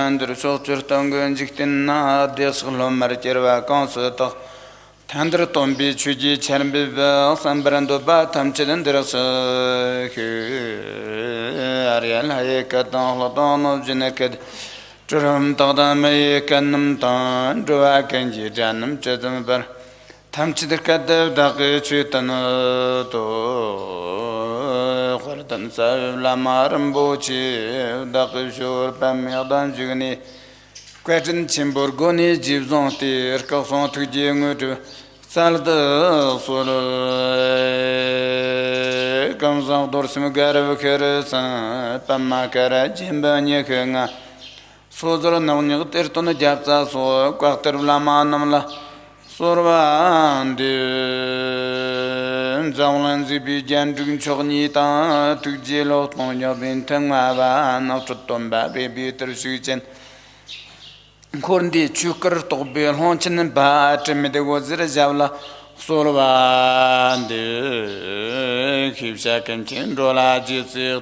Tandur Soturtangun Jiktina, Deslum Martirva Consulta, Tandur Tombi, Chuji, Cherbi, Sambrando Batam Chilindras, Ariel Hayekatan, Lodon of Geneked, Turum Tadame, Canum Tan, Duakanji, Janum, Chetamber, Tamchidakad, Daki Chitano. Khurdan sa la marambo chi daqshur pamyadan jigni kwatin chimburgoni jibzonti erkason tujingut salda sur kamzan dorsim garav kersan pamakara jimbanye khenga sozor nawnyag terton japsa so kwakter lama namla Sorvandi Zawlanzi Bijan Chogni Ta Tujelo Tonya Bintanga Nautumba Baby Tersuchen Korndi Chukar Tobel Honchin Bat Medewazir Javla Sorvandi Kipshak and Chindola Jisir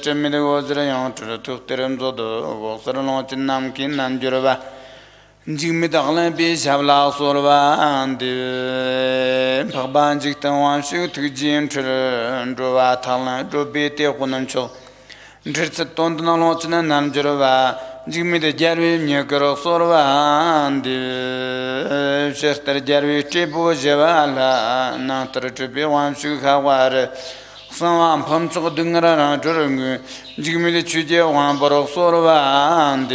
Temedewazir Yontra took Terem Zodo, Wasser Launchin Namkin and Jurava. Jimmy Darlin be Shavla Sorva and Pabanjik Tawan shoot to Jim Drova Talent, Drobete Honancho. Drits at Tondanalochen and Namjurova, Jimmy the Jerry, Nugger Sorva and Chester Jerry Chipo Javala, not to be one shoe Hawar. Some pumps of Dungra during Jimmy the Chuja, one bottle Sorva and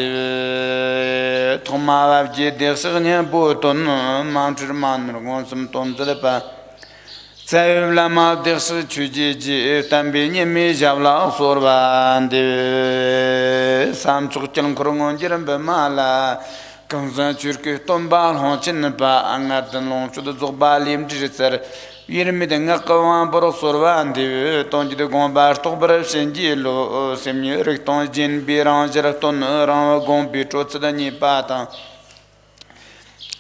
Tomava Jedesania Boton, mounted man, won some tons of the pa. Save Lama des Chuji, Tambini, Mijavla, Sorva, and Sam Chuchan Krongon Jerembemala, Kansan Churki, Tombal, Honchinapa, Angatan Long to the Zobalim Digital. Yirmidengakawan Borosorva and the Tonji de Gombar, Tobra, Sengilo, Semi Recton, Jin, Biran, Geraton, Gombi, Trotsadani Pata.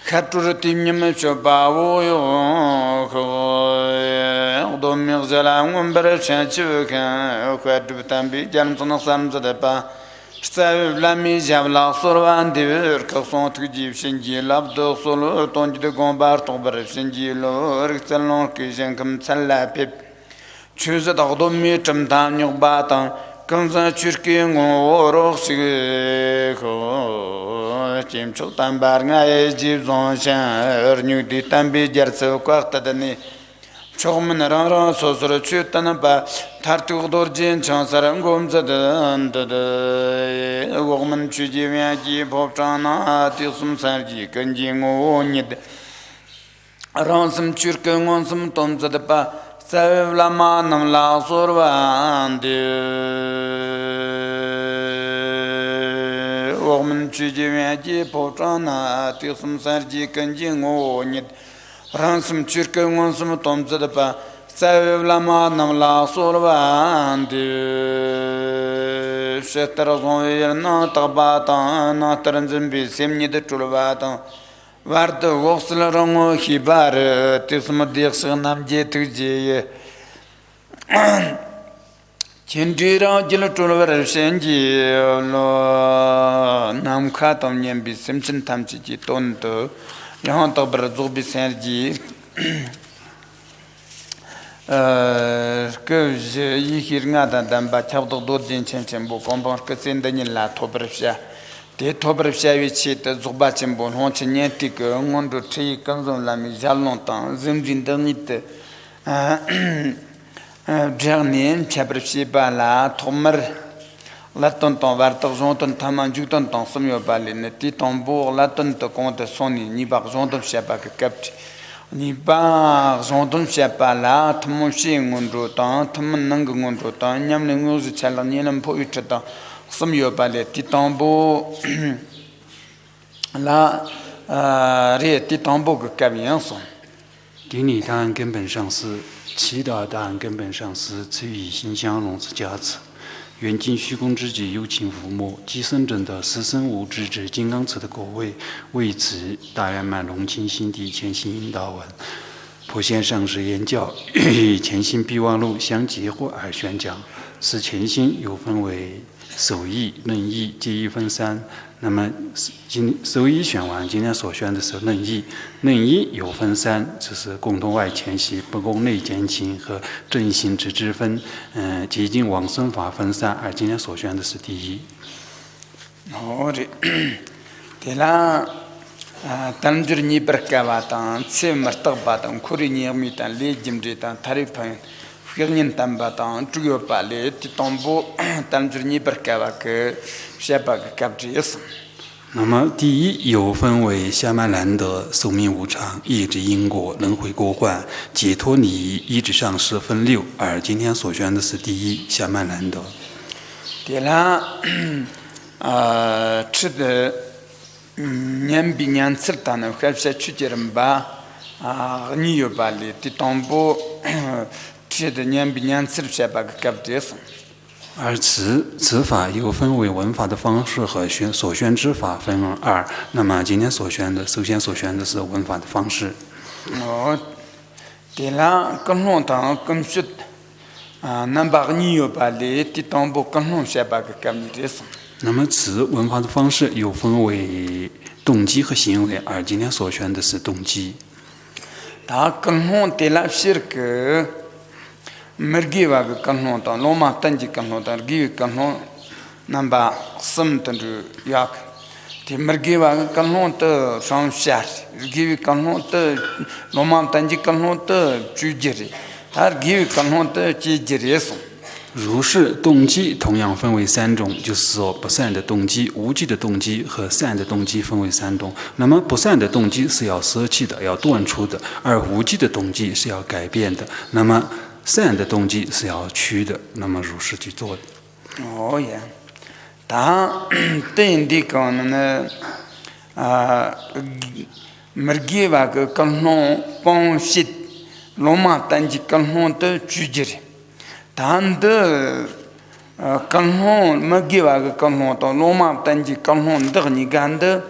Haturatim Chobao, Domirzela, Umber, Chanchuka, Quadutambi, Janson of Sams of the Pa. Lami Javla Sorvan de Urcason to give Shinji, Love the Solo, Tonji de Gombar, Tober, Shinjilo, Rixalon, Kishankam Sala Pip. Choose at Odomi, Tamtan, your batan, Kansan Churki, or Chim Chotan Barga, Gibson, New Ditambi, Jerso, Quartadani. Chogman Rara, Sosra Chutanaba, Tartu Dorjin, Chansarangums, the woman Chujiviaji, Poptrana, Tilsum Sarji, Kanjingo, Nid Ransom Churkan, on some tons of the pa, Sav Lama, Namla Sorva, and the woman Chujiviaji, Poptrana, Tilsum Sarji, Kanjingo, Nid. Ransom Churka wants some toms of the pa, Sav Lama Namla Sorva and Shetterazon, not Tabata, not Ranzimbi, Simni the Tulvata. Varta Voxlarongo Hibar, Tismodix Namje to J. Chindira Gilatulver Shenji, Namkatom Yambi, Simpson Tamchi Tonto. यहाँ तो बरज़ोबी सैरजी que je regarde dans bachab d'autres gens bon comprendre que c'est dans la tobrefia des tobrefia vite zobachim bon on tient que on doit trier quand on l'a mis à longtemps zimjin dernier dernier chabrefia bala tomar la tonton varton taman juton ton somio balé ne ti tambour la tonton compte soni ni barjon de chapa que capte ni barjon de chapa la mon chien ngondro tan mon nang ngondro tan nyam le ngoz chala ni nam po utata somio balé ti tambour la re ti tambour que cabian son 顶礼答案根本上是祈祷答案根本上是赐予心相融之加持。 愿尽虚空之际，有情伏没；即生真的实生无知之金刚持的果位，为此大圆满隆清心地前行引导文。普贤上师言教与前行备忘录相结合而宣讲。此前行又分为首义、论义皆一分三。那么首义选完，今天所选的是论义。论义有分三，就是共同外前习、不共内见情和正行之分。接近往生法分三，而今天所选的是第一。好的，对啦。当着你不干吧？当吃么得吧？当苦里你没当累进去当他的朋友，个人当吧当主要吧累的当不当着你不干吧个下巴个干这意思。那么第一有分为下曼难得、寿命无常、业之因果、轮回过患、解脱利益、意志上师分六，而今天所选的是第一下曼难得。对啦，吃的。年比年吃的呢，还是出去人吧，你有把哩，的当不吃的年比年吃的些把个搞这些。而此法又分为闻法的方式和所选之法分二。那么今天首先所选的是闻法的方式。对啦，跟龙堂跟说，那把你有把哩，的当不跟龙些把个搞这些。那么此闻法的方式又分为动机和行为，而今天所选的是动机。他跟龙对了是个，没给我个跟龙当，罗马等级跟龙当，给跟龙，那把什么等着要个，他没给我个跟龙的上下，给跟龙的罗马等级跟龙的主节的，他给跟龙的节节的送。如是动机同样分为三种，就是说不善的动机、无记的动机和善的动机分为三种。那么不善的动机是要舍弃的、要断除的，而无记的动机是要改变的。那么善的动机是要去的，那么如是去做的。哦呀，他对的讲呢，没给我个跟龙帮西罗马等级跟龙的主节的。但的跟龙没给我个跟龙到罗马等级跟龙的你干的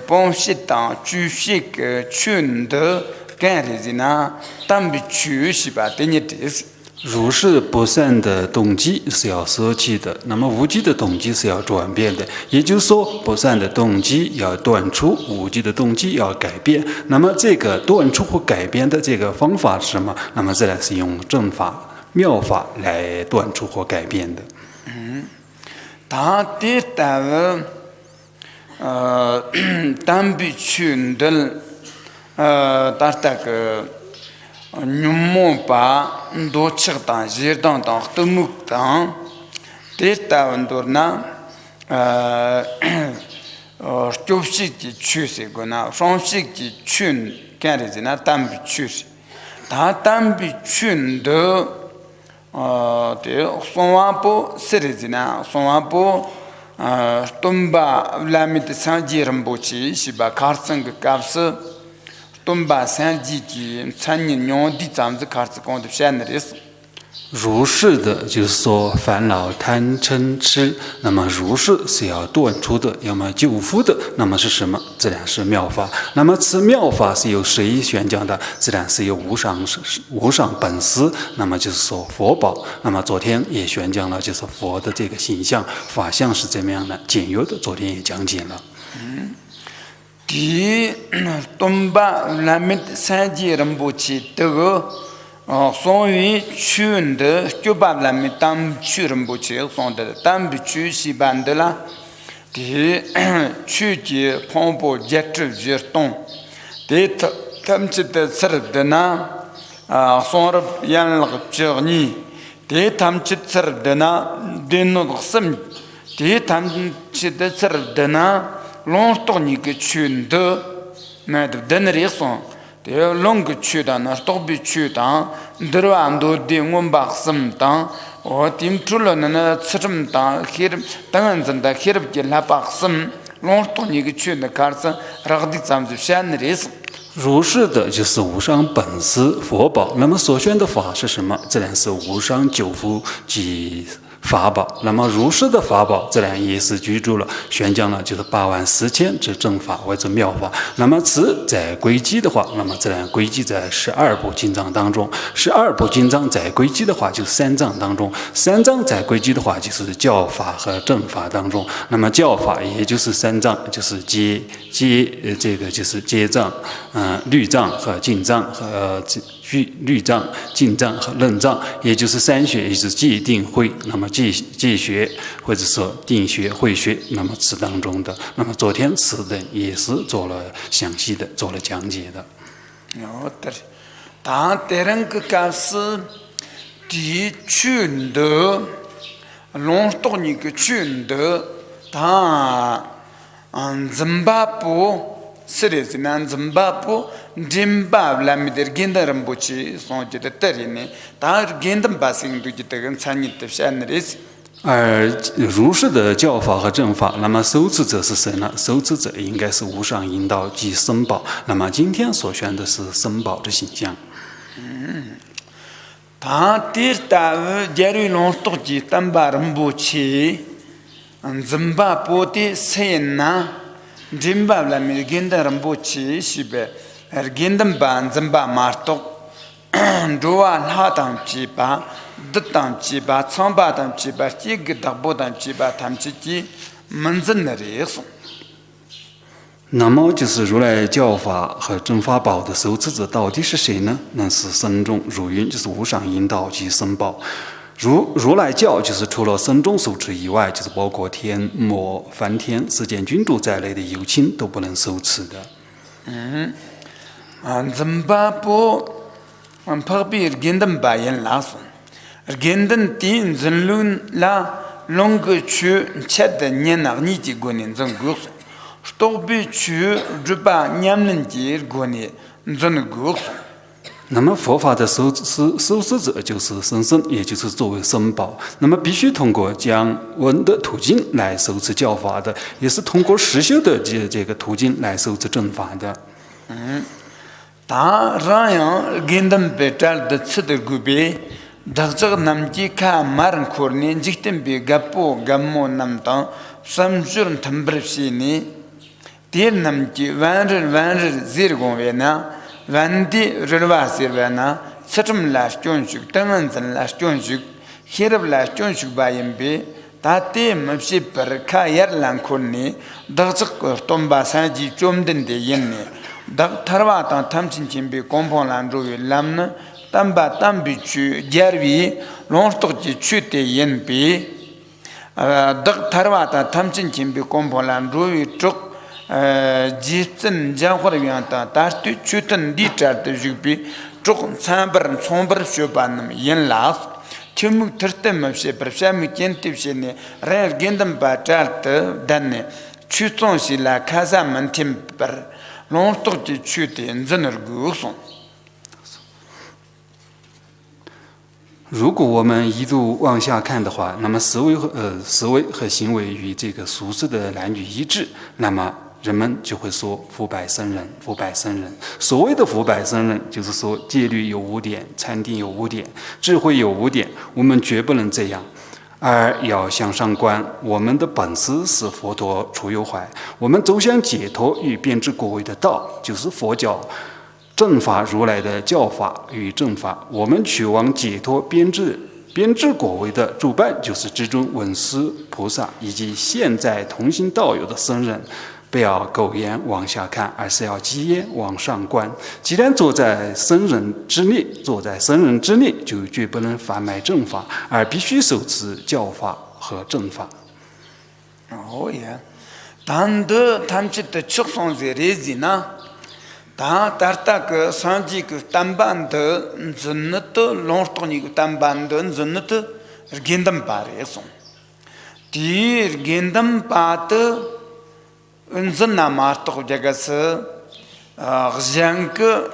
帮西当主席个群的干的人呐，当比去是吧？对你这是。如是不善的动机是要舍弃的，那么无记的动机是要转变的。也就是说，不善的动机要断除，无记的动机要改变。那么这个断除和改变的这个方法是什么？那么这来是用正法。妙法来断除或改变的。他的单比群的他这个牛毛把多吃当热当都木当，这单多呢就是的趋势个呢，双息的群干的呢单比趋势，他单比群的。对，松瓦布是的呢，松瓦布东巴拉米的三级人不起，是吧？卡森个卡斯，东巴三级的参年娘的咱们卡斯讲的现在的是。如是的，就是说烦恼贪嗔痴，那么如是是要断除的，要么救赎的，那么是什么？自然是妙法。那么此妙法是由谁宣讲的？自然是由无上本师，那么就是说佛宝。那么昨天也宣讲了，就是佛的这个形象法相是怎么样的？简约的，昨天也讲解了。第东巴那边三级人不起这个。所以群的就把那么当去人不去，送的当不去是办的啦。第去节磅礴节制节动，第他们这的吃的呢，送了养了个叫你，第他们这吃的呢，对那个什么，第他们这的吃的呢，老多你个群的，那都等那里送。这龙个去的那都比去的，这完都的我们把什么当，我听出了那吃什么当，当然真的，黑的就来把什么，龙多你个去的开始，然后的咱们就选的意思。如是的，就是无上本师佛宝。那么所选的法是什么？自然是无上九福及法宝。那么如是的法宝自然也是居住了宣讲了就是84000之正法或者妙法。那么此在归基的话，那么自然归基在12部经章当中，12部经章在归基的话就是3章当中，3章在归基的话就是教法和正法当中。那么教法也就是3章，就是这个就是阶藏、律藏和净藏和律藏、净藏和论藏，也就是3学，也就是戒定慧。那么戒学或者说定学、慧学，那么此当中的，那么昨天此等也是做了详细的做了讲解的。当别人个干事，地群的，弄到你个群的，他津巴布。Seriously, nan Zimbabwe, Zimbabwe, la mider ginda rambuchi, son jita tarini, ta gindam basing du jita gan sanit shanris. 而如是的教法和正法，那么受持者是谁呢？受持者应该是无上引导即僧宝。那么今天所选的是僧宝的形象。他第大假如弄多几单把rambuchi, Zimbabwe的谁呢？Zimbabwe la mi ginda rambuchi shibe ginda ban zimba marto duwa hatam chiba datang chiba chamba tam chiba chi gidabo tam chiba tam chi manzan reso。那么就是如来教法和正法宝的受持者到底是谁呢？那是僧众如云，就是无上引导及僧宝。如来教就是除了僧众受持以外，就是包括天魔、梵天、世间君主在内的有情都不能受持的。Zimbabwe，旁边gindan bayan lasu，gindan tin zunlun la long chu chat的年那你几个年真过，说比去日本年人几个年真过。那么佛法的受持者就是僧僧，也就是作为僧宝。那么必须通过讲闻的途径来受持教法的，也是通过实修的这个途径来受持正法的。他让人跟他们别找的吃的古别，但这个南极看马人可能今天别个不个么南当，甚至他们不是呢，第南极万日自公为呢。Vandi Rava Sirvana, Satum Lash Jonshuk, Tangan Lash Jonshuk, Hirab Lash Jonshuk by MB, Tati Mapsi per Kayar Lankoni, Daksak Tomba Saji Jomden de Yenne, Dak Tarvata Tamsin Chimbi, Compon Landru Lamna, Tamba Tambichu, Jarvi, Lonstok Chute Yenpi, Dak Tarvata Tamsin Chimbi, Compon Landru, Chok. Jitsen Jahorianta, Tasti Chutan Dieter de Jupi, Chok Samber, Somber Shopan, Yen Las, Timu Tertem of Shepherd, Shami Kentivshene, Rare Gendam Batart, Dane, Chuton Silla, Kazam and Timper, Long Stocky Chuti, and Zener Gurson。如果我们一路往下看的话，那么思维和行为与这个俗世的男女一致，那么人们就会说腐败僧人，腐败僧人。所谓的腐败僧人，就是说戒律有5点，禅定有5点，智慧有5点，我们绝不能这样，而要向上观。我们的本师是佛陀出有怀，我们走向解脱与编织果位的道，就是佛教正法如来的教法与正法。我们去往解脱编织果位的主办，就是至尊文殊菩萨以及现在同行道友的僧人。不要苟延往下看，而是要积业往上观。既然坐在僧人之列，就绝不能贩卖正法，而必须受持教法和正法。哦呀，但的他们的出生在日子呢，他个上几个单班的，真的都龙头尼个单班的，真的都跟他们巴热送，第跟他们巴的。真那么多这个是，像个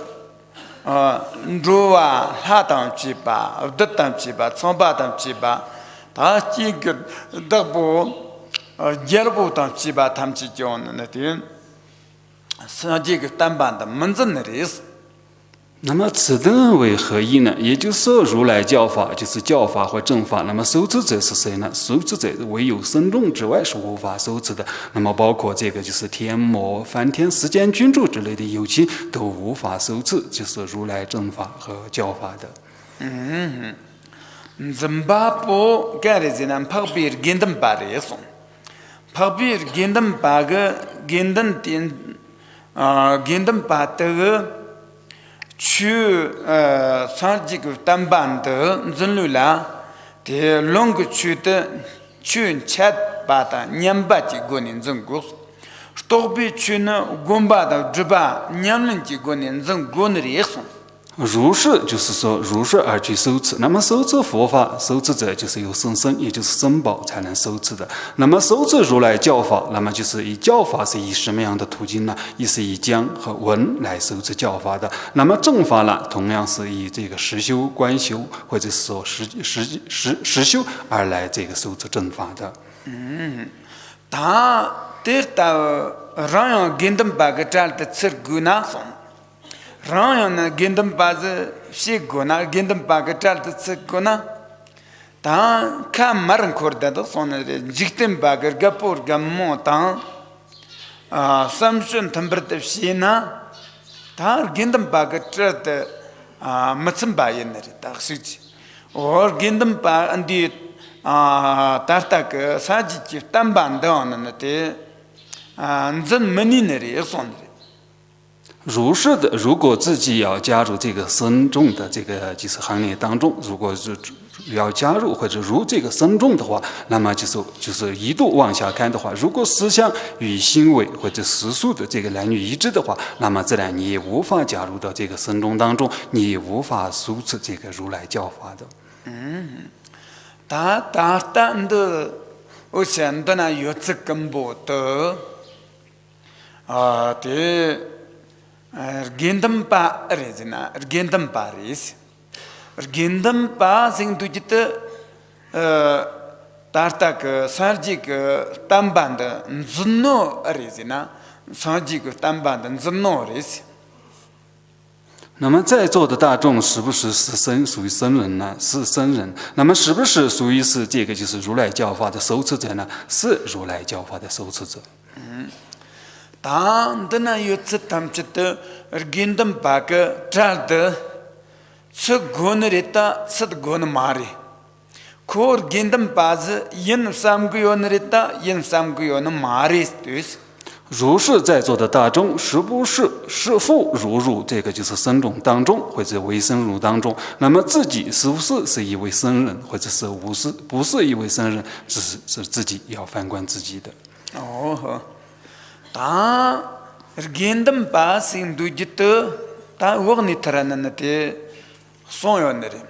如啊，他当去吧，得当去吧，从巴当去吧，他这个得不，第二步当去吧，他们去讲那点，是这个单班的门子那里是。那么此等为何意呢？也就是说，如来教法就是教法或正法。那么受持者是谁呢？受持者唯有僧众之外是无法受持的。那么包括这个就是天魔、梵天、世间君主之类的有情都无法受持，就是如来正法和教法的。Zimbabwe gari zinan pakbir gindan bari son. Pakbir gindan baga gindan tin gindan bataga chu sarjik tamban de zunlula de long chu de chun chat bata nyamba ji gonin zungus. Stokbi chuna gomba da juba nyamlin ji gonin zung gonri son. 如是就是说，如是而去受持。那么受持佛法，受持者就是有甚深，也就是僧宝才能受持的。那么受持如来教法，那么就是以教法是以什么样的途径呢？也是以讲和闻来受持教法的。那么正法呢，同样是以这个实修、观修，或者是说实修而来这个受持正法的。他得到让人跟他们把个这的吃苦那种。让人跟他们把这些苦那跟他们把个这的吃苦那，他看马人口的都说那的，几天把个个破个木当三顺他们的些那，他跟他们把个这的没怎把人的，他是的，我跟他们把安迪他个啥子就单板的那的真没你那里也算的。如是的，如果自己要加入这个僧众的这个就是行列当中，如果是要加入或者入这个僧众的话，那么就是一度往下看的话，如果思想与行为或者世俗的这个男女一致的话，那么自然你也无法加入到这个僧众当中，你也无法受持这个如来教法的。他的，我想到那有这根本的的。Gendam pa rezina, gendam paris. Gendam pa sing tujita tartak sarjik tamband zunno rezina, sarjik tamband zunno res. 那么在座的大众是不是属于僧人呢？是僧人。那么是不是属于是这个就是如来教法的受持者呢？是如来教法的受持者。当的那有次他们觉得gendam pa个这的吃过那里的吃的过那马里，可 gendam pa 是因三个月那里的因三个月那马里对。如是在座的大众，是否入这个就是僧众当中，或者为僧入当中？那么自己是不是一位僧人，或者是不是一位僧人？是自己要反观自己的。哦。他 gendam pa sing dujita ta wogni tarana te soyonere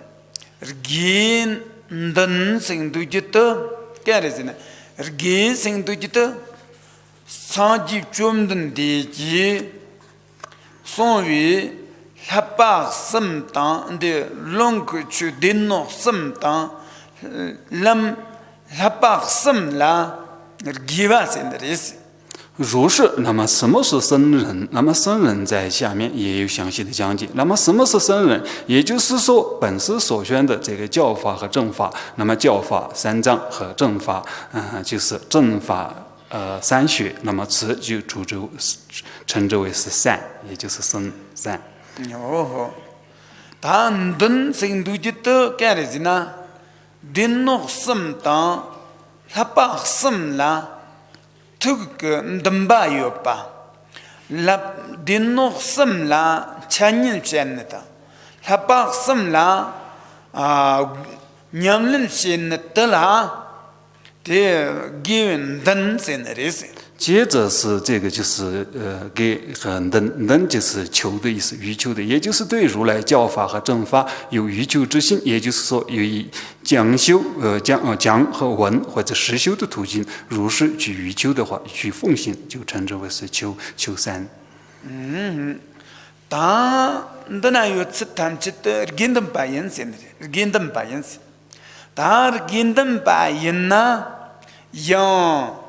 gendam sing dujita keresina gen sing dujita sanji chumdan deji sonwi lapa samtan de long chu dinno samtan lam lapa samla giva senderes 如是，那么什么是僧人？那么僧人在下面也有详细的讲解。那么什么是僧人？也就是说，本师所宣的这个教法和正法。那么教法三藏和正法，就是正法三学。那么此就称之为是善，也就是僧善。哦，但等生度就得干的是呢，定诺什当，他把什啦。Tuk ndamba yopa la dinno samla chanyin chenata la pa samla nyamlin chenata la de given dan senaris 接着是这个就是给和能就是求的意思，欲求的，也就是对如来教法和正法有欲求之心，也就是说有以讲修讲和闻或者实修的途径，如是去欲求的话，去奉行就称之为是求三。当那有次谈起的gendam pa yen sen gendam pa yen当gendam pa yen na yang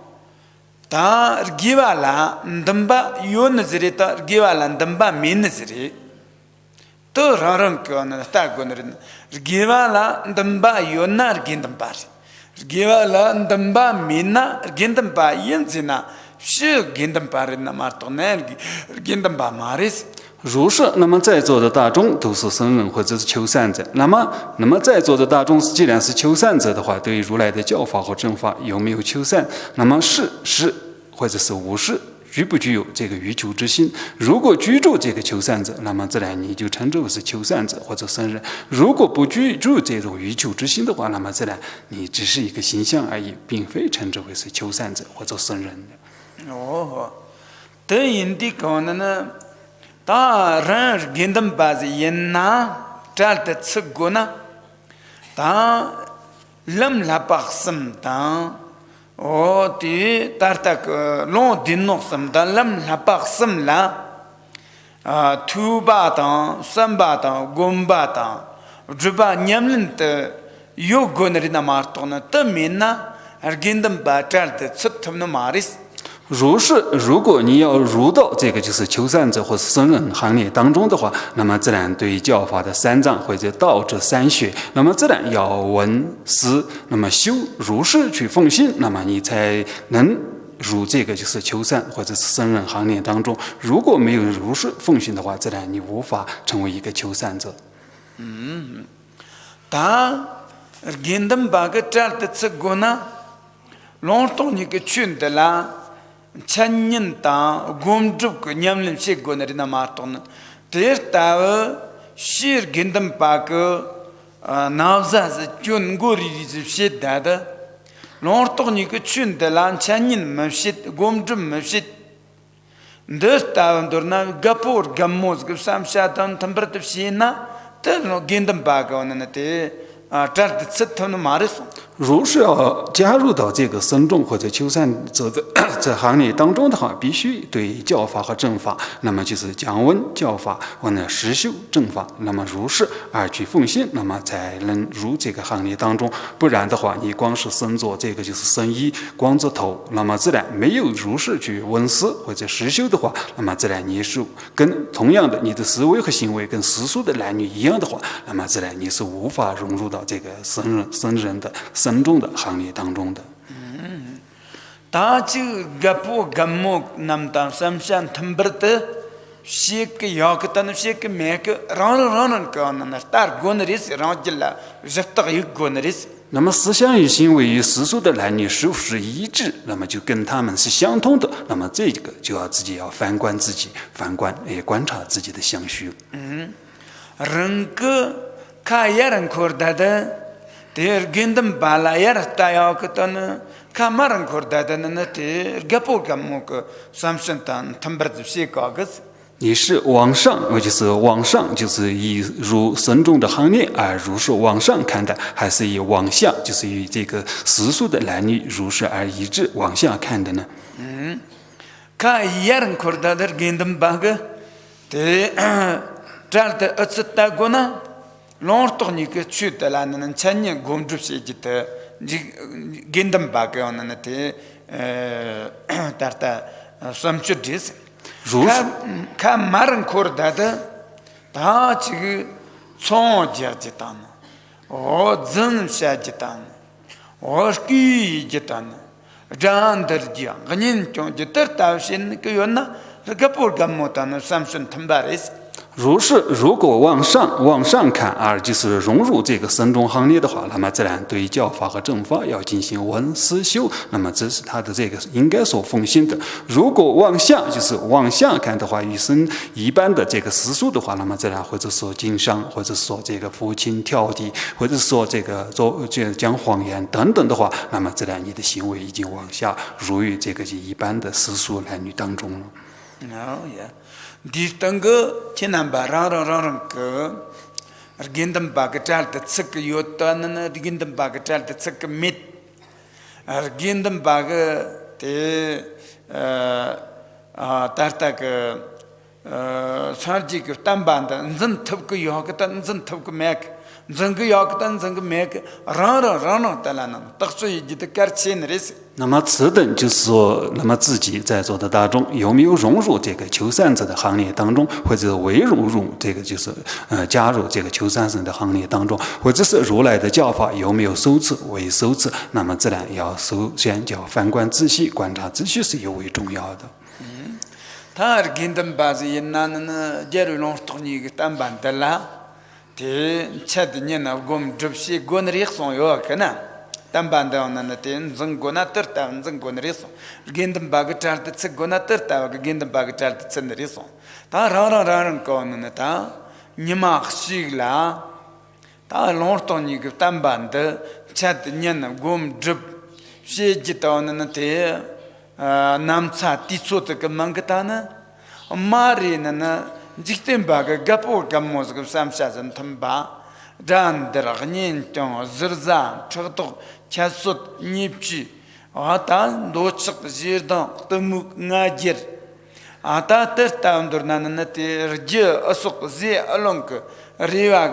다 기발라 ndamba yo nazire ta giwala ndamba min nazire 또 라랑 거는 따고는 기와라 덤바 요나 긴덤바 기와라 덤바 미나 긴덤바 인지나 시 긴덤바르나 마토네 긴덤바 마리스 如是，那么在座的大众都是僧人或者是求善者。那么在座的大众既然是求善者的话，对于如来的教法和正法有没有求善？那么是或者是无是，具不具有这个欲求之心？如果居住这个求善者，那么自然你就称之为是求善者或者僧人；如果不居住这种欲求之心的话，那么自然你只是一个形象而已，并非称之为是求善者或者僧人的。哦，对应的可能呢？ 다 ran gendam baz yenna tal ta tsuguna ta lam la paxam ta o ti tartak long din no sam da lam la paxam la tu ba ta sam ba ta gom ba ta juba nyamlin ta yo gonri na martona ta minna gendam ba tal ta tsuttum no maris 如果你要入到这个就是求善者或是僧人行列当中的话，那么自然对于教法的三藏或者道之三学，那么自然要闻思，那么修如是去奉行，那么你才能入这个就是求善或者是僧人行列当中。如果没有如是奉行的话，自然你无法成为一个求善者。他gendam baga tal ta tsuguna longtong ni ke chun de la chanyin ta gomdrup ko nyamlim she gonari na marton ter ta shir gendam pa ko nawza chun gori ri she da da longtong ni ke chun de la chanyin ma shit gomdrup ma shit der ta dorna gapur gammoz gap sam shatan tambrat she na ter no gendam pa ko na te 如是要加入到这个僧众或者求善者的这行列当中的话，必须对教法和正法，那么就是讲闻教法或者实修正法，那么如是而去奉行，那么才能入这个行列当中。不然的话，你光是僧做这个就是僧衣，光着头，那么自然没有如是去闻思或者实修的话，那么自然你是跟同样的你的思维和行为跟世俗的男女一样的话，那么自然你是无法融入到这个僧人的僧众的行列当中的。大就gapu gammo namtam samshan thambrt shek yaktan shek mek ran ka na tar gonris rajilla jafta yuk gonris 那么思想与行为与世俗的男女是不是一致？那么就跟他们是相通的。那么这个就要自己要反观自己，观察自己的相续。人个看别人口袋的。 ter gendam bala yar tayo katan kamaran kordada na ter gapo gamok samshantan tambar shi kagas 你是往上，就是以入僧众的行列而如是往上看的，还是以往下，就是以这个世俗的男女如是而一致往下看的呢？ka yaran kordada gendam baga te tralta atsata gona longtong ni ke chut la nan chanye gomdrup se jit gendam ba ke on te tarta samchut dis ka maran kor da ta chi chong ja jitan o zan sha jitan o ski jitan jan der dia ganin chong jitar ta shin ke yona ga por gamotan samsun thambaris 如果往上看，而就是融入这个僧众行列的话，那么自然对教法和正法要进行闻思修，那么这是他的这个应该所奉行的。如果往下看的话，与僧一般的这个思俗的话，那么自然或者说经商，或者说这个父亲挑剔，或者说这个讲谎言等等的话，那么自然你的行为已经往下入于这个一般的世俗男女当中了。di tangga tinan barang ke argendam bagatal te tsek yotan na argendam bagatal te tsek mit argendam baga te tarta ke sarji ke tambanda zan thap ke yokatan zan thap ke mek zan ke yokatan zan ke mek rana talana takso yit kar chen res 那么此等就是说，那么自己在座的大众有没有融入这个求善者的行列当中，或者未融入这个就是加入这个求善者的行列当中，或者是如来的教法有没有受持未受持？那么自然要首先叫反观仔细，观察仔细是尤为重要的。他跟他们把这些那假如弄东西给他们办的啦，这吃的人呢，我们这些国内人送药可能。他们办的那天真国内特大，真国内人送，跟他们把个查的吃国内特大，跟他们把个查的吃的人送。他让搞那他你妈西啦，他弄东西给他们办的吃的人呢，我们这些知道那天。nam cha ti so ta man ka ta na mari na na jikten ba ga gapo gamo z ga sam sha zan tham ba dan der gnin tong zirza chagto chasut nipchi ata do chak jir da tamu ngajir ata ter ta ndur na na te rje asuk ze along riwa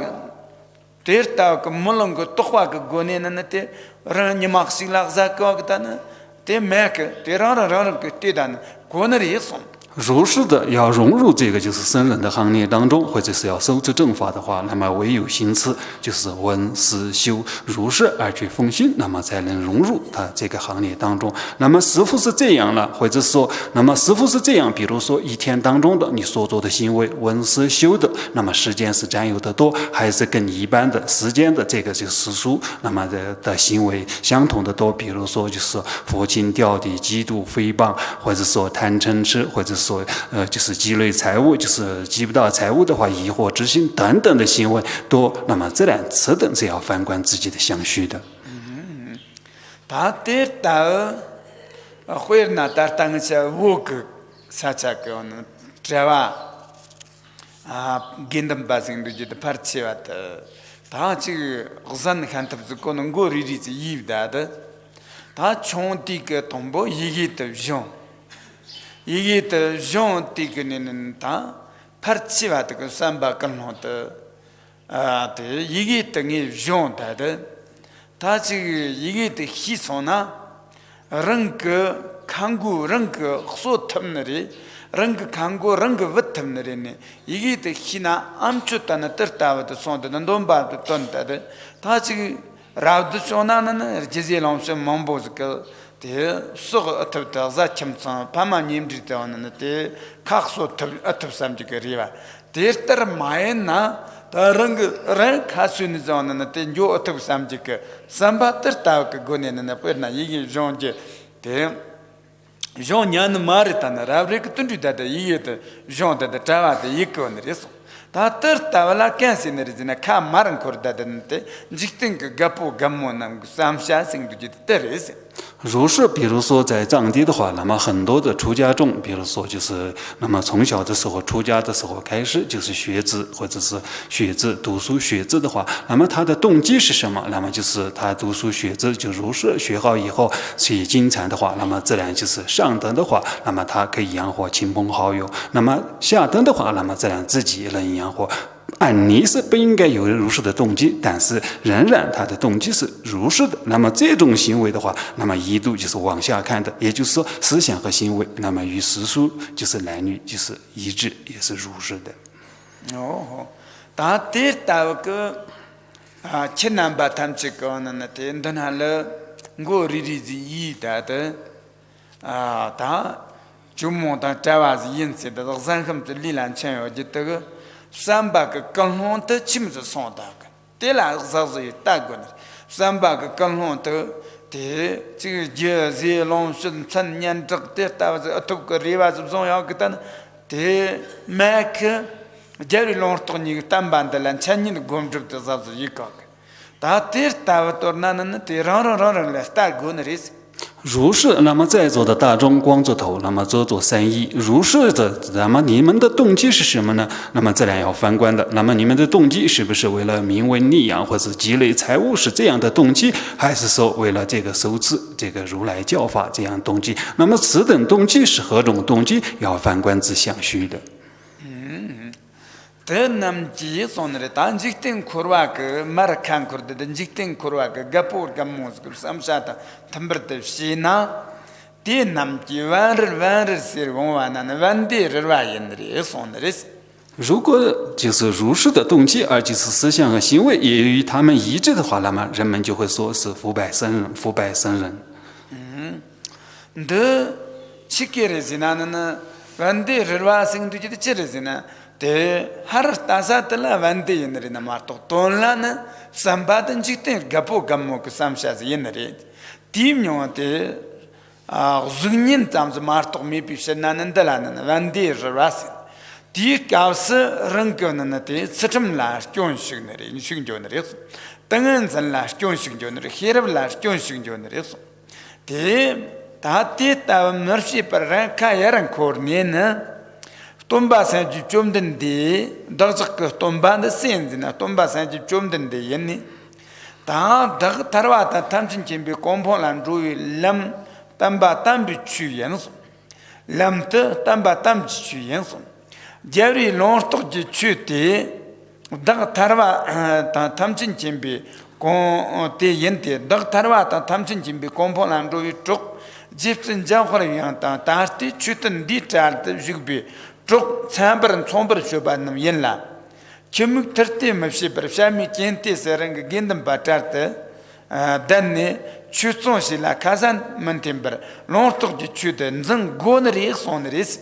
ter ta ka molong ko tokhwa ka gone na te ran nyamak sila za ka ta na te mek te ran ke te dan goner yison 如是的要融入这个就是僧人的行列当中，或者是要收持正法的话，那么唯有行持就是闻思修如是而去奉行，那么才能融入他这个行列当中。那么师父是这样了，或者说，那么师父是这样，比如说一天当中的你所做的行为，闻思修的，那么时间是占有的多，还是跟一般的时间的这个就世俗那么的行为相同的多？比如说就是佛经掉地、嫉妒、诽谤，或者说贪嗔痴，或者说就是积累财物，就是积不到财物的话，疑惑之心等等的行为多，那么自然此等是要反观自己的相续的。他得到会那他当下我个啥啥个呢？这话跟他们把生都觉得排斥了的，他这个人看他不是可能过日子一的，他从这个同胞一个的用。이게 또 존티그는 다 파르치와도 그 삼바kal노도 아데 이게 등이 존다데 다지 이게 또 희소나 랑그 강구 랑그 소탐너리 랑그 강구 랑그 vật 탐너리네 이게 또 희나 암추다나 떨다와도 손도는 돈바도 돈다데 다지 라우드 존나는 제제롱서 몽보즈가 te so atabta za chamsa pama nimri te onne te khakso atab samji kariwa te tar maena ta rang khasu ni zonne te jo atab samji ke samba tar ta ke gone ne perna yigi jonje te jon nyan marita na ravre ke tundu da yigi te jon da tawa de yikon reso ta tar ta wala kansi ne rizina ka maran korda de jiktin ke gapo gammo nam samsha sing du jit teres 如是，比如说在藏地的话，那么很多的出家众，比如说就是那么从小的时候出家的时候开始就是学字，或者是学字读书学字的话，那么他的动机是什么？那么就是他读书学字就如是学好以后去经禅的话，那么自然就是上等的话，那么他可以养活亲朋好友；那么下等的话，那么自然自己能养活。 按理是不应该有如是的动机，但是仍然他的动机是如是的。那么这种行为的话，那么一度就是往下看的，也就是说思想和行为，那么与世俗就是男女就是一致，也是如是的。哦，他得到个前南巴他们这个呢，天等下了，我日子一大的他就莫他这话是因此的，那三个是力量强要就这个。 Samba ka kalhon te chimza sonda ka te la zazi ta gon samba ka kalhon te chi je ze long shin chan nyan tak te ta za atup ka riwa zu zong ya ka te mek jeri long to ni tam ban de lan chan ni gom jup te zazi yika ta te ta torna na te ran la sta gon ris 如是，那么在座的大众光着头，那么遮作三衣。如是的，那么你们的动机是什么呢？那么自然要反观的。那么你们的动机是不是为了名闻利养或者积累财物是这样的动机，还是说为了这个受持这个如来教法这样动机？那么此等动机是何种动机？要反观自相续的。The Namji Sonre, Tanjictin Kurwak, Marakan Kurd, the Jictin Kurwak, Gapur Gamus, Samsata, Tambert Shina, the Namji, Van Sirwan, and Van de Ryan, on the rest. 如果就是如是的动机，而就是思想和行为也与他们一致的话，那么人们就会说是腐败僧人，腐败僧人。The Chikirizina, Vande Riva sing to the Chirizina, the Hartasatala Vande in the Rinamarto, Tonlana, Sambatan Chitin, Gapo Gamok, Samshas Yenere, Timio de Zunin Tams Marto Mipi Shenan and Delan, Vande Rasin. Die Gauss Rankonate, Satum Lash, John Shugnary, in Shungjoneris, Tangans and Lash, John Shungjoner, here of Lash, John Shungjoneris. The Tati Mercy per Kayaran Cornina, Tomba Saint Jumden de, Dozak Tomba the Sins in a Tomba Saint Jumden de Yenny. Tarvata Tamsin Chimbi Compon and Rui Lam Tamba Tambi Chuyens, Lamte Tamba Tam Chuyens. Jerry Lonstok de Chute, Tarva Tamsin Chimbi, Con Te Yente, Tarva Tamsin Chimbi, Compon and Rui Truk, Gypsum Jahorianta, Tasti, Chutan Detail, Jugby, Truk, Samber and Somber Shubanam Yenla. Chimuk 30 Mashipper, Shami Kenti Serang Gindam Batarte, Danne, Chutson Shila, Kazan Mantimber, Lonstok de Chute, Zang Goneris on this.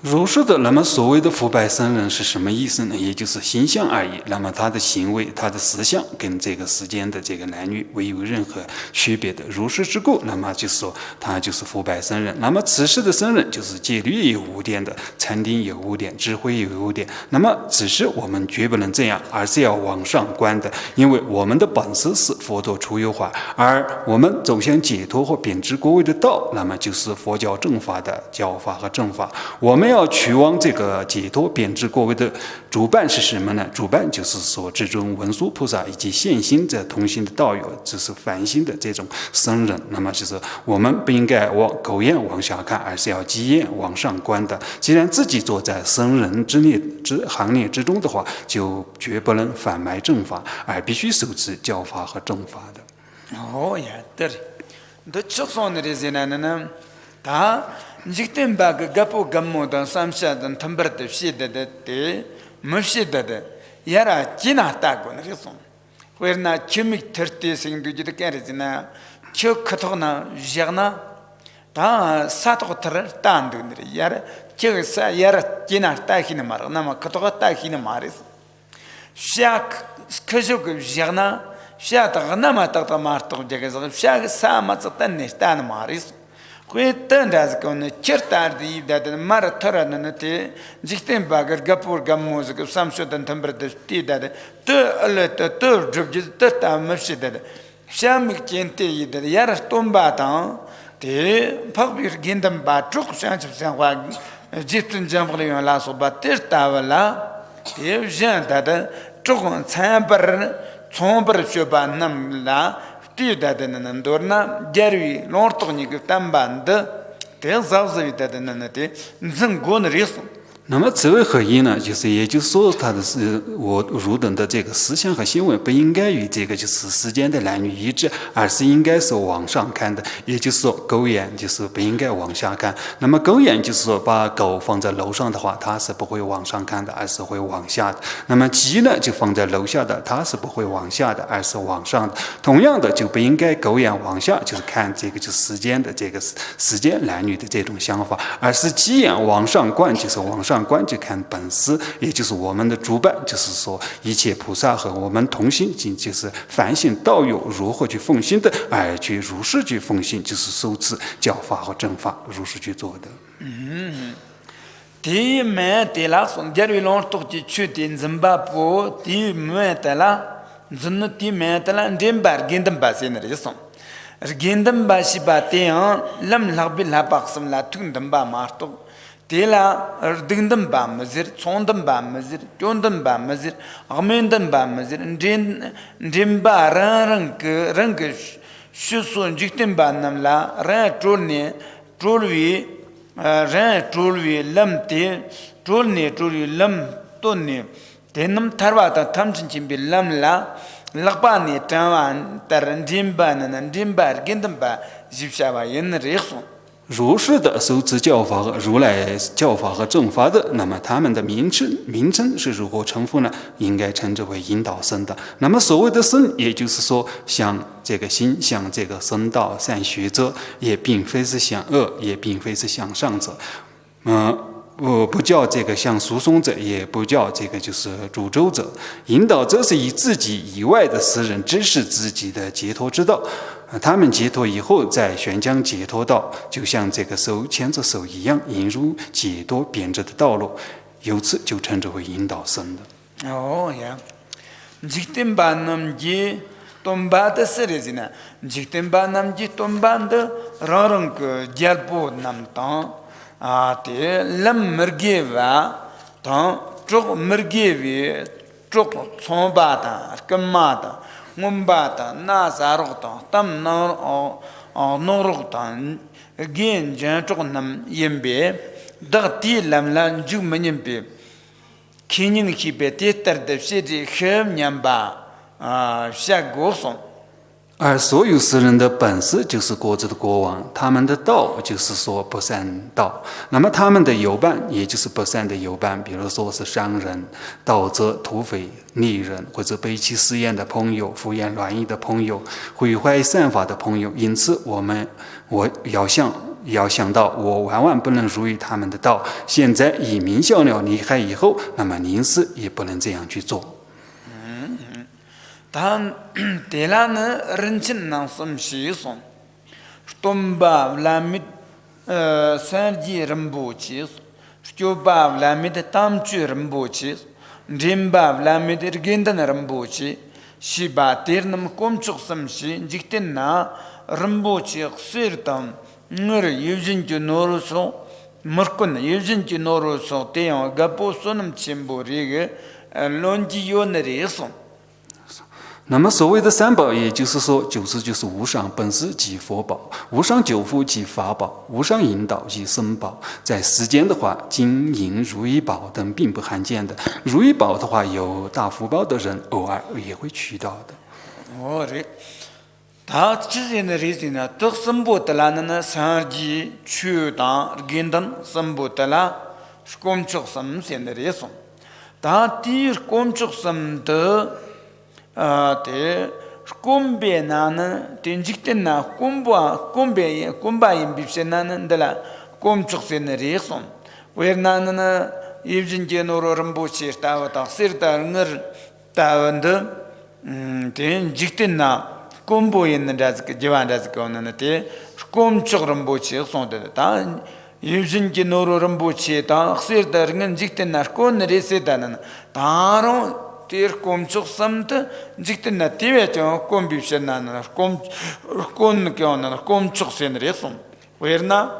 如是的，那么所谓的腐败僧人是什么意思呢？也就是形象而已。那么他的行为、他的思想跟这个世间的这个男女没有任何区别的。如是之故，那么就是说他就是腐败僧人。那么此时的僧人就是戒律也有污点的，禅定有污点，智慧也有污点。那么此时我们绝不能这样，而是要往上观的，因为我们的本事是佛陀出有法，而我们走向解脱或贬值国位的道，那么就是佛教正法的教法和正法。我们要去往这个解脱贬值国位的主办是什么呢？主办就是说至尊文殊菩萨以及现行者同行的道友，就是凡心的这种僧人。那么就是我们不应该狗眼往下看，而是要鸡眼往上观的。既然自己坐在僧人行列之中的话，就绝不能贩卖正法，而必须守持教法和正法的。哦呀，对，这就算的是呢，他。Jictin bag Gapo Gammo than Samshad and Tumbert of Shida that day, Mushida, Yara Gina Tagon Rison. Where not Chimic 30 sing to the Carrizina, Chokatona, Jarna, Ta Satotter, Tandun, Yara, Chilsa, Yara Gina Tahinamar, Nama Katota Hinamaris. Shak Skazuk Jarna, Shat Ranama Tata Marto Jagas, Shag Samatatanis Tanamaris. We turned as going to Chertardi that the Maratara and the Jictin Bagger, Gapur Gamus, some shot and temper the tea that the third drop just that time mercy that Shamik Genti, the Yaras Tombatan, the public Gindam Batruk, Sanch of San Juan, Jipton Jumbling and Lasso, but this Tavala, the Jean that Trukon Samper, Somber Shubanam La. Dadana, Jerry, Nortonic, Tamband, tells us that the Gun Risson. 那么此为何意呢？就是也就是说，他的我汝等的这个思想和行为不应该与这个就是世间的男女一致，而是应该是往上看的。也就是说，狗眼就是不应该往下看。那么狗眼就是说，把狗放在楼上的话，它是不会往上看的，而是会往下的。那么鸡呢，就放在楼下的，它是不会往下的，而是往上的。同样的，就不应该狗眼往下，就是看这个就是世间的这个世间男女的这种想法，而是鸡眼往上观，就是往上。观就看本师，也就是我们的主办，就是说一切菩萨和我们同心，就是凡心道友如何去奉行的，而去如是去奉行，就是受持教法和正法，如是去做的。第一门的啦，从家里龙都去去的津巴布，第一门的啦，真的第一门的啦，真把跟他们把些那里送，跟他们把西把的啊，lâm lạc bị lạc bạc什么啦，听他们把马都。Tela Dindam Bamazir, Sondam Bamazir, Jondam Bamazir, Amendam Bamazir, Dimba Rankish, Shusun Jictim Banam la, Ran Trolni, Lam Te, Trolni, Lam Tony, Tenum Tarvata Tamchin Lamla, Lapani, Tawan, Tarandimban and Dimbar, Gindamba, Zipshava in Rixon. 儒释的受持教法和如来教法和正法的，那么他们的名称是如何称呼呢？应该称之为引导僧的。那么所谓的僧，也就是说像这个心，像这个僧道善学者，也并非是向恶，也并非是向上者。不叫这个像输送者，也不叫这个就是诅咒者。引导者是以自己以外的世人指示自己的解脱之道。他们解脱以后，再宣讲解脱道，就像这个手牵着手一样，引入解脱编织的道路，由此就称之为引导僧的。哦呀，직든 반남지 돈바드 쓰레지나 직든 반남지 돈반드 러런 그 잘보 남당 아테 람머게와 또 머게비 쪽 손바다 금마다 몸바다 나사로다 땀나 노르다 겐자 쪽남 옌베 다티 람란 주머님베 키닝 키베 테터데 흠 냠바 샤고송 而所有世人的本事就是国之的国王，他们的道就是说不善道。那么他们的友伴也就是不善的友伴，比如说是商人、盗贼、土匪、逆人，或者背弃誓言的朋友、胡言乱语的朋友、毁坏善法的朋友。因此，我要想到，我万万不能入于他们的道。现在已明晓了离开以后，那么您是也不能这样去做。 단 대라는 런친낭 섬시송 톰바 라밋 산지 럼보치 스토바 라밋 탐추 럼보치 림바 라밋 irgendan 럼보치 시바 테르남 꼼축 섬시 직텐나 럼보치 խсиртам нэр южинки норусо мөркөн южинки норусо теё гапо сонам чембориге лонji йонэрисон 那么所谓的三宝，也就是说，就是无上本师即佛宝，无上救护即法宝，无上引导即僧宝。在世间的话，金银如意宝等并不罕见的。如意宝的话，有大福报的人偶尔也会取到的。哦，对，他之前的日子呢，都僧宝的啦，那三级去当跟当僧宝的啦，是工作僧现的日送，他第工作僧的。 때 꼼베나는 된직된나 꼼바인 빕세나는 데라 꼼축세너리송 왜나는 입진제노로 럼보치 따와다 시르다르 따원데 된직된나 꼼보인 다즈게 지완다즈게 오는데 꼼축 럼보치 송데 다 입진제노로 럼보치 다 시르다르는 직된나 꼼너리세다는 다로 第二工作上的，这个那第二种工必须那工叫那工作先的送，为那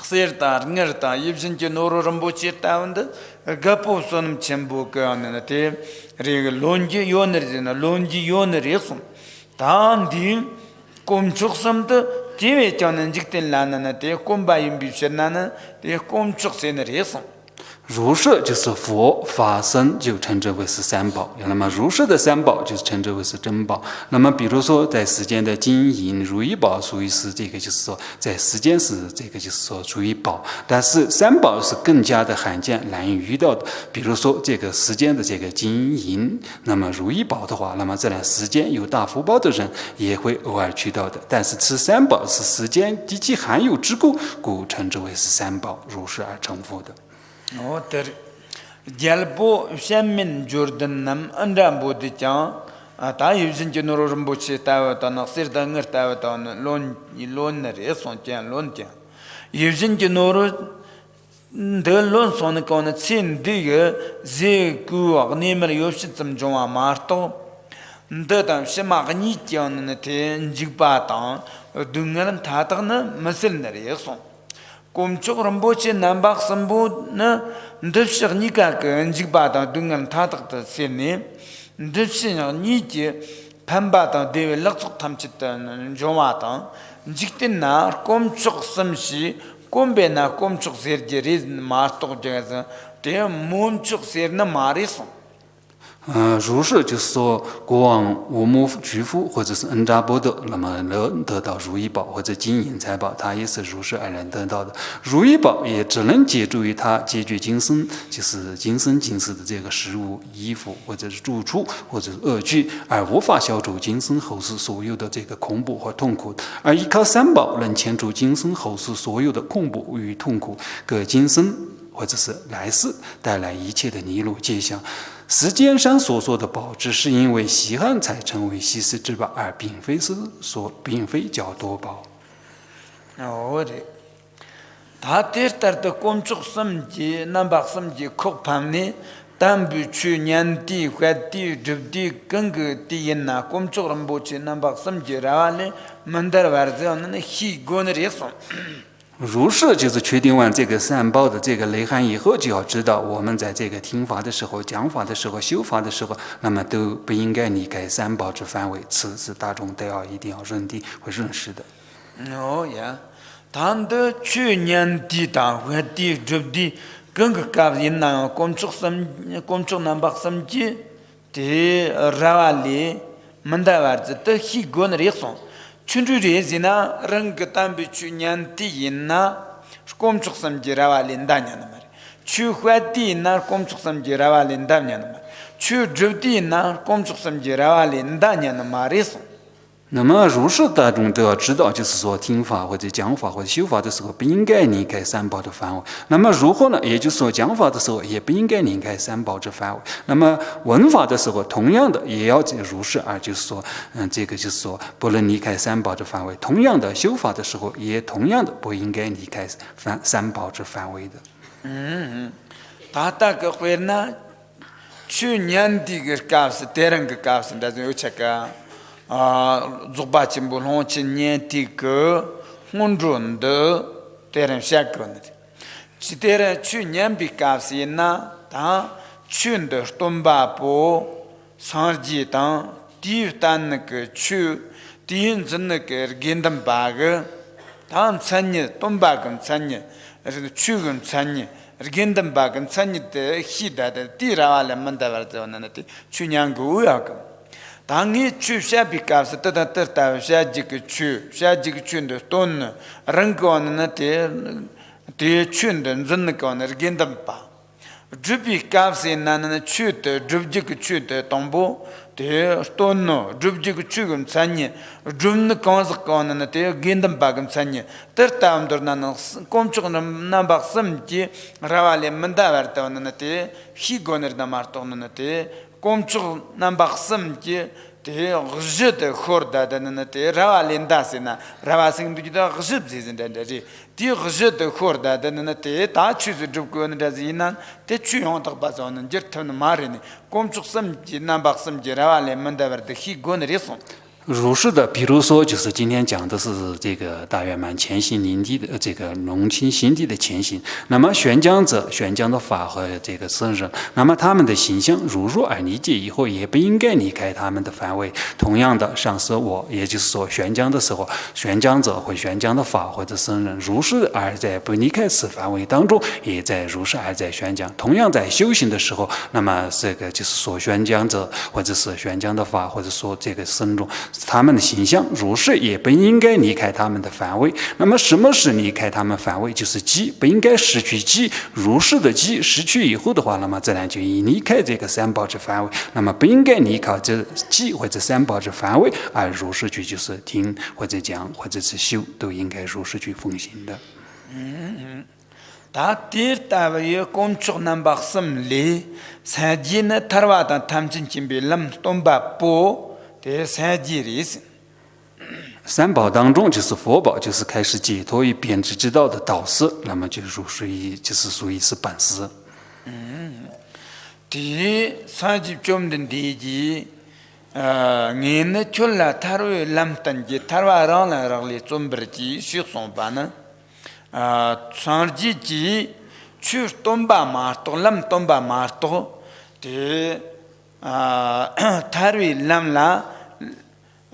是的，人的，有些就诺罗人不知道的，个不算全部叫那的，这个lonji有那的那lonji有那的送，但的工作上的第二种那这个那那的工把人必须那的工作先的送。 如是就是佛法僧，就称之为是三宝。那么如是的三宝就是称之为是珍宝。那么比如说在世间的金银如意宝，属于是这个就是说在世间是这个就是说属于宝，但是三宝是更加的罕见难以遇到的。比如说这个世间的这个金银，那么如意宝的话，那么这段世间有大福报的人也会偶尔去到的。但是此三宝是世间极其罕有之故，故称之为是三宝，如是而称呼的。 哦，对，jalbo shamin Jordan nam andam bodichan，他有些就那种不吃大碗那吃的我大碗那乱那热酸酱乱酱，有些就那种的乱酸那个那吃这个这个你们有些怎么种啊马头，这当什么个你讲那天几把当，东人他当那没吃那热酸。 꼼축 럼보치 남박 선부는 듭식 니가 그 인직바다 등은 타닥다 세니 듭식은 니지 판바다 대외 럭석 탐치다는 조마다 직된나 꼼축 섬시 꼼베나 꼼축 세르제리 마스톡 제가서 这满足些那马里松。如是就是说，国王乌木居夫或者是恩扎波德，那么能得到如意宝或者金银财宝，他也是如是而能得到的。如意宝也只能借助于他解决今生，就是今生今世的这个食物、衣服或者是住处或者是恶具，而无法消除今生后世所有的这个恐怖和痛苦。而依靠三宝能牵除今生后世所有的恐怖与痛苦，给今生或者是来世带来一切的逆路迹象。世间上所说的宝，只是因为稀罕才成为稀世之宝，而并非叫多宝。哦的，他这的工作什节，那把什节可怕呢？但不去年底、快底、这底更个底那工作人不去，那把什节然后呢，门道玩这样那虚构的人生。如是就是确定完这个三宝的这个内涵以后，就要知道我们在这个听法的时候、讲法的时候、修法的时候，那么都不应该离开三宝之范围，此是大众都要一定要认定和认识的。哦呀，谈的去年底当快底这底更个搞人那工作那把什节的然后呢，门道玩这都虚构的人生。춘주 레지나 랑가담비 추년띠나 꼼축섬지라와 린다냐는 말. 추화띠나 꼼축섬지라와 린다냐는 말. 추주띠나 꼼축섬지라와 린다냐는 말이소. 那么如是大众都要知道，就是说听法或者讲法或者修法的时候，不应该离开三宝的范围。那么如何呢？也就是说讲法的时候，也不应该离开三宝之范围。那么闻法的时候，同样的也要如是，而就是说，这个就是说不能离开三宝之范围。同样的修法的时候，也同样的不应该离开三宝之范围的。大个会呢，去年底个搞是别人个搞是，但是有这个。zuba chimbulon chinye tika hundrun de teren shakun chi teren chu nyambi kapsi na ta chun de tomba po sarji ta ti tan ke chu tin zin ke gendam bag ta chanye tomba gam chanye chu gam chanye gendam bag chanye de hida de tirawala mandawar de onanati chu nyangu yakam 당이 추샤비카스 따따따 샤지그 추 샤지그 춘데 돈 랑고는 데 춘데 전거는 겐담파 주비카스 나는 추데 주비그 추데 동보 데 돈노 주비그 추금 산니 줌는 건스거는 데 겐담바금 산니 तरता음들나는 꼼쪽은 남박섬지 라왈레 만다버터는 데 히고너나 마르토는 데 꼼쪽 남박섬지 대 르즈데 코르다다는 데 라왈렌다스나 라와싱두지다 르즈브지진다지 디 르즈데 코르다다는 데다 추즈 줍고는 다지난 데 추용덕 바존은 저터는 마르니 꼼쪽섬지 남박섬지 라왈레 만다버터 히고너리송 如是的，比如说，就是今天讲的是这个大圆满前行灵地的这个龙清心地的前行。那么宣讲者宣讲的法和这个僧人，那么他们的形象如入而理解以后，也不应该离开他们的范围。同样的，上师我，也就是说宣讲的时候，宣讲者或宣讲的法或者僧人，如是而在不离开此范围当中，也在如是而在宣讲。同样在修行的时候，那么这个就是说宣讲者或者是宣讲的法，或者说这个僧众。他们的形象如是也不应该离开他们的范围。那么什么是离开他们范围？就是机，不应该失去机。如是的机失去以后的话，那么自然就已离开这个三宝之范围。那么不应该离开这机或者三宝之范围，而如是去就是听或者讲或者是修，都应该如是去奉行的。다 띠르타바에 꼼축난 박섬리 사지는 타르와다 탐진 김빌람 똥바뽀 대사지리스 三宝当中，就是佛宝，就是开始解脱于编织之道的导师，那么就属于是本师。第30좀 된 뒤지 녜네 촐라 타로에 람탄지 타르와랑라랑리 좀 버지 시송바나 상지지 추 톰바 마르토 람 톰바 마르토 데 타르이 람라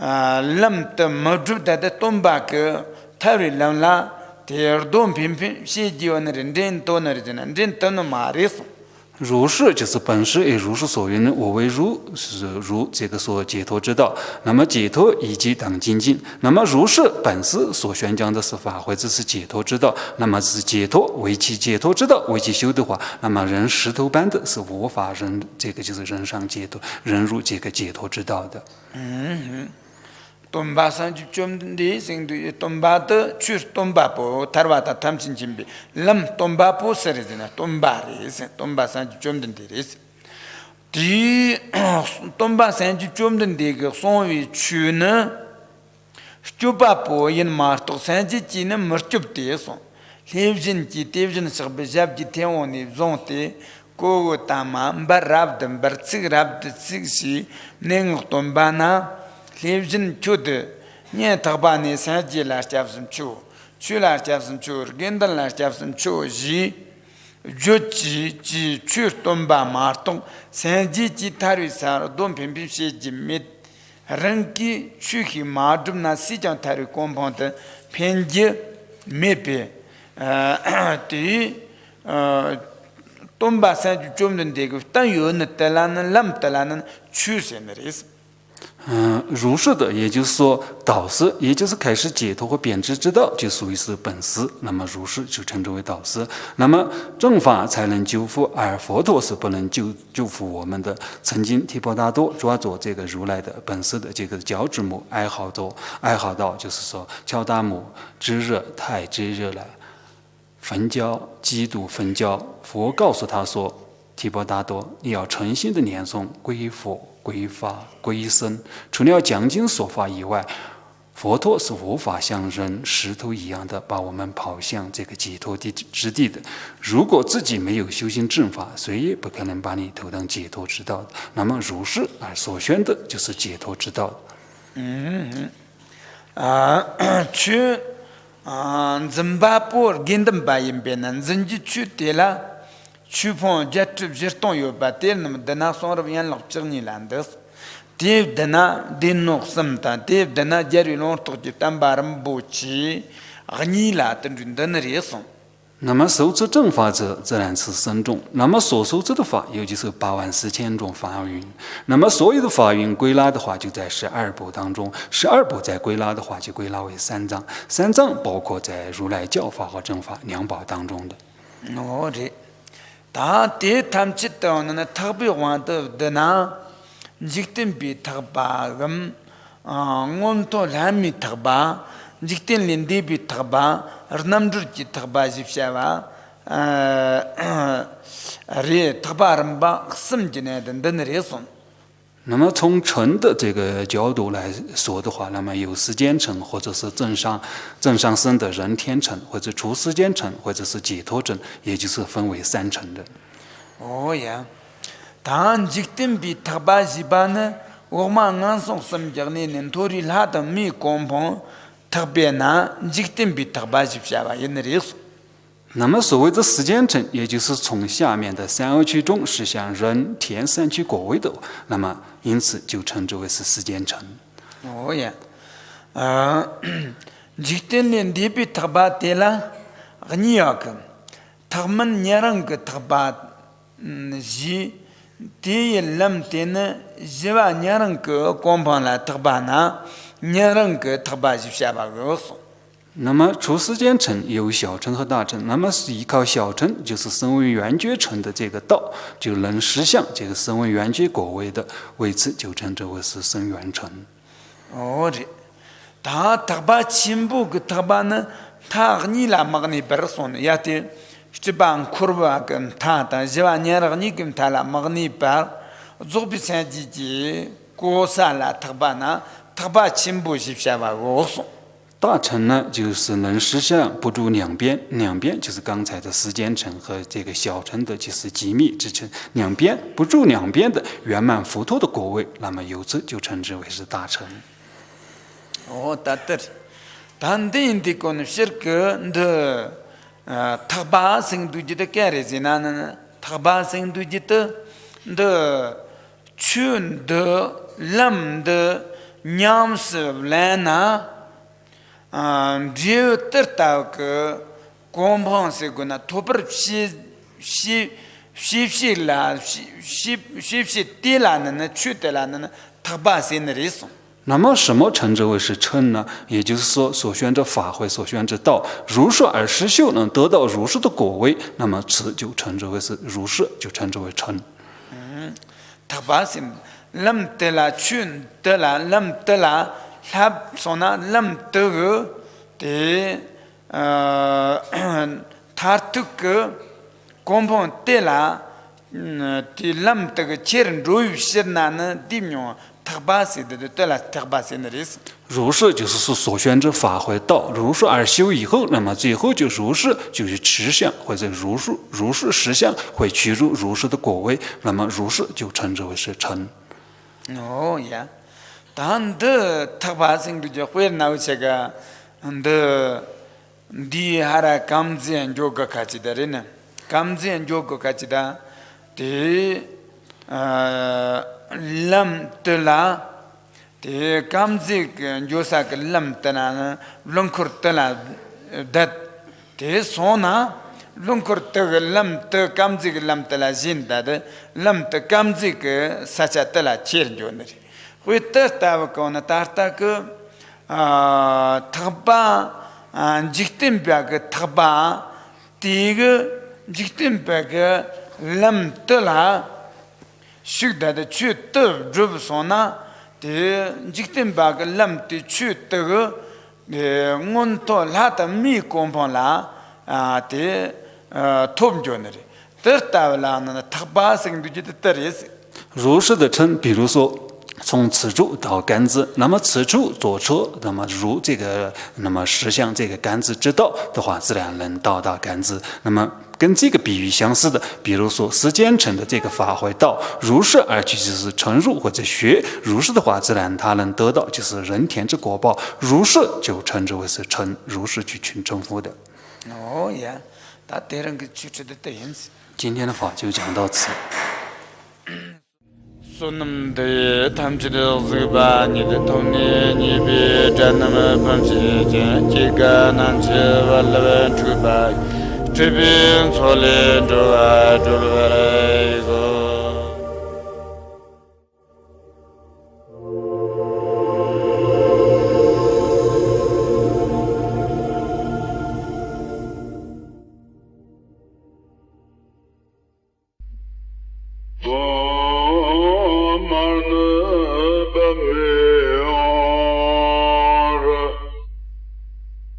lamta madrudada tombaka tari lamla ter dom pimpi si jiwan rin tonar jana rin tono maris 如是就是本是也如是所云，我为如是如这个说解脱之道。那么解脱以及等精进，那么如是本是所宣讲的是法会，这是解脱之道。那么是解脱为其解脱之道，为其修的话，那么人石头般的是无法人这个就是人上解脱，人入这个解脱之道的。东巴山就专的生的东巴的去东巴坡，塔瓦塔他们亲戚比，lâm东巴坡是的呢，东巴的是东巴山就专的的是。第东巴山就专的这个所谓去呢，就把坡因马头山就只呢没就的说，留人只留人是不是不天王的种的。ko tama barab dem bartsig rab tsig si neng tombana levjin chud nye tagbani saji la chavsum chu la chavsum chu gendal la chavsum chu ji jochi ji chur tomba martong saji ji tari sar dom pempi she jimit ranki chuhi madum na si jang tari kompont penje mepe ti东巴山就专门这个，但有那德拉呢，那么德拉呢，出现的意思。如是的，也就是说导师，也就是开始解脱和贬值之道，就属于是本师。那么如是就称之为导师。那么正法才能救福，而佛陀是不能救福我们的。曾经提婆达多抓着这个如来的本师的这个脚趾目哀嚎道，就是说乔达姆之热太之热了。焚焦，极度焚焦。佛告诉他说：“提婆达多，你要诚心的念诵归佛、归法、归僧。除了讲经说法以外，佛陀是无法像人石头一样的把我们跑向这个解脱之地的。如果自己没有修行正法，谁也不可能把你投当解脱之道的。那么如是而所宣的就是解脱之道。”去。dân ba por gendam ba yimbe nan zinji chu tela chu pon jatub jerton yo ba tel nam dana sonra yan lok chirni landes dev dana din nok samta dev dana jari lor to jitam baram bochi agni la tan dan reson 那么受持正法者自然是僧众，那么所受持的法尤其是84000种法云，那么所有的法云归纳的话就在12部当中，12部再归纳的话就归纳为3章，3章包括在如来教法和正法两宝当中的。这他这他们知道呢，特别玩的那，一定比特巴我都还没特巴。जिक्तिन लिंदी भी थबा रनमजुर की थबा जिप्शावा रे थबा रंबा समझने दंदन रेसन 那么从乘的这个角度来说的话，那么有时间乘，或者是正上升的人天乘，或者出世间乘，或者是解脱乘，也就是分为3乘的。哦呀，但जिक्तिन भी थबा जिबा呢，我们安送समझने ने थोड़ी लात मी कॉम्पों特别难，一定比特别就下吧，也那意思。那么所谓的时间乘，也就是从下面的3恶趣中实现人天3趣果位的，那么因此就称之为是时间乘。哦呀，一定连地比特别的啦，你要个，他们年人个特别，是第一lâm的呢，是吧？年人个光盘来特别难。那么出世间乘有小乘和大乘，那么是依靠小乘，就是声闻缘觉乘的这个道，就能实相这个声闻缘觉果位的，为此就称之为是声缘乘。哦，这他特别进步个特别呢，他你来嘛个你别说呢，也得这帮苦吧跟他，但是吧你让你跟他来嘛个你别，做比赛自己过啥啦特别呢？大乘呢，就是能实相不住两边，两边就是刚才的时间乘和这个小乘的，就是极密之乘，两边不住两边的圆满佛陀的果位，那么由此就称之为是大乘。哦，大的，但定的可能是个的，他把生度的盖的是哪呢？他把生度的群的lâm的。nham se lena dieu terta que comprend ce qu'on a tout per si 쉽시 라 쉽시 띠라는呢去的啦呢他把心的里送。那么什么称之为是称呢？也就是说，所选之法会，所选之道，如是而实修，能得到如是的果位，那么此就称之为是如是，就称之为称。他把心lâm的啦去的啦lâm的啦，他说呢lâm的个的他这个公婆的啦，的lâm的个切人如于是那呢地名。如是就是说所选之法会道，如是而修以后，那么最后就如是就是实相，或者如是实相会趋入如是的果位，那么如是就称之为是成。哦呀，但的他把心里就会闹这个，的第哈拉感觉就个卡起的人呢，感觉就个卡起的，的lâm từ là thì cảm giác जो सा cái lâm từ là lung khur từ là đất thì số na lung khur từ lâm từ cảm giác lâm từ là zin đó lâm từ cảm giác cái sacha từ là chết rồi này với tất cả con ta ta cái tháp ba dịch bia cái tháp ba thì cái dịch bia cái lâm từ là Shukda de chu te rub sona de jikten bag lam ti chu te de ngon to la ta mi kompon la de tom jonere ter ta la na thaba sing du jit teres 如是的称，比如说从此处到杆子，那么此处左车，那么如这个，那么实相这个杆子之道的话，自然能到达杆子。那么跟这个比喻相似的，比如说时间成的这个法会道，如是而去就是成入或者学，如是的话，自然他能得到就是人天之果报，如是就称之为是成，如是去群成佛的。哦呀，他得人个去吃的得样子。今天的话就讲到此。Sunam de tamchi de ziba ni de tomni ni be janama pamchi jiga nanchi valava chuba chibin sole doa dulvara go Oh